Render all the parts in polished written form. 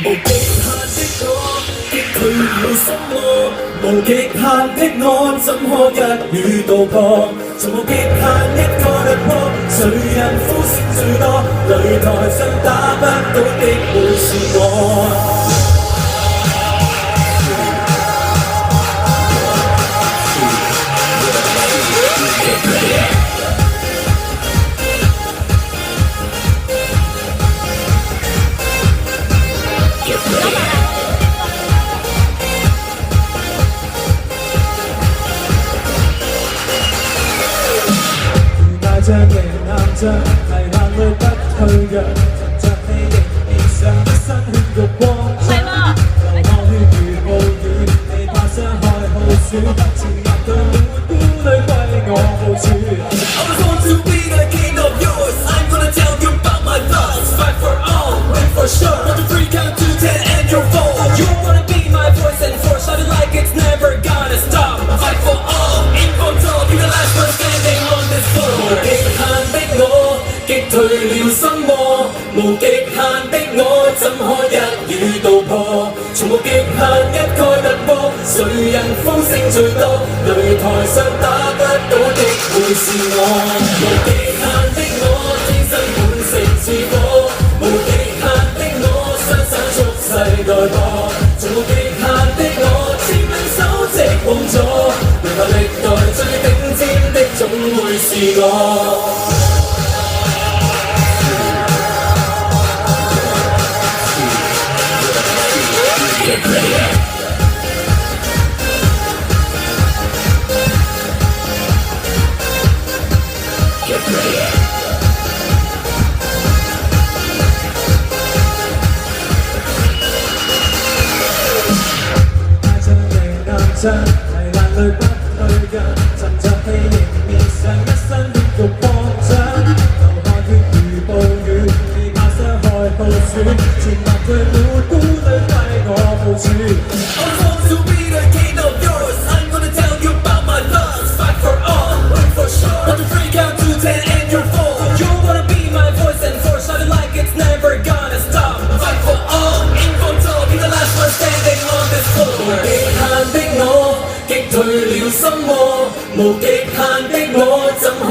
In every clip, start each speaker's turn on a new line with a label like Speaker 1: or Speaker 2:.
Speaker 1: 無極限的我，擊退了心魔。無極限的我，怎可一語道破？從無極限一個突破，誰人呼聲最多？擂台上打不倒的會是我。像型硬仗，係眼淚不退讓，憑着氣仍面上一身血肉光彩，流汗血如暴雨，未怕傷害耗損，前入對滿孤女歸我部署。I was born to be the king of yours. I'm gonna tell you about my thoughts. Fight for all, win for sure. 1, 2, 3, count to 10 and you're full. You wanna be my voice and force, shout it like it's never gonna stop. Fight for all, in control, be the last one standing on this floor. 擊退了心魔，無極限的我，怎可一語道破？從無極限一概突破，誰人呼聲最多？擂台上打不倒的會是我。無極限的我，天生本性似火，無極限的我，雙手蓄勢待破。從無極限的我，簽名首席王座，擂台歷代最頂尖的總會是我。Get ready. Get ready. 帶着你硬仗，係眼淚不退讓，沉着氣迎面上一身血肉光掌，流汗血如暴雨，未怕傷害耗損，前立對滿孤女歸我部署。I was born to be the king of yours. I'm gonna tell you about my thoughts. Fight for all, win for sure. 1, 2, 3, count to 10 and you're full. You wanna be my voice and force, shout it like it's never gonna stop. Fight for all, in control, be the last one standing on this floor. 無極限的我，擊退了心魔。無極限的我，怎可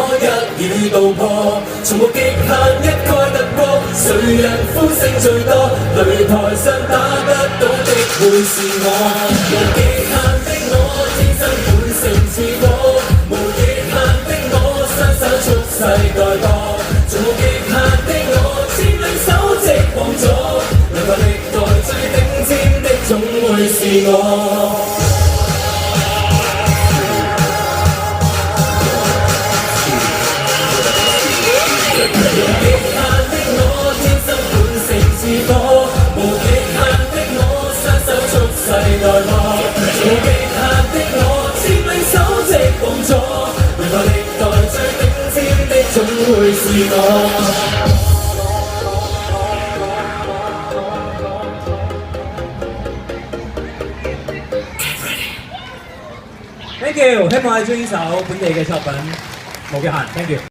Speaker 1: 一語道破？從無極限一概突破，誰人呼聲最多？擂台上打不倒的會是我。無極限的我，天生本性似火，無極限的我，雙手蓄勢待破。從無極限的我，簽領首席王座，擂台歷代最頂尖的總會是我。無極限的我，天生本性似火，無極限的我，雙手蓄勢待破。無極限的我，簽領首席王座，擂台歷代最頂尖的總會是我。Thank you，希望你中意呢首本地嘅作品《無極限》。Thank you。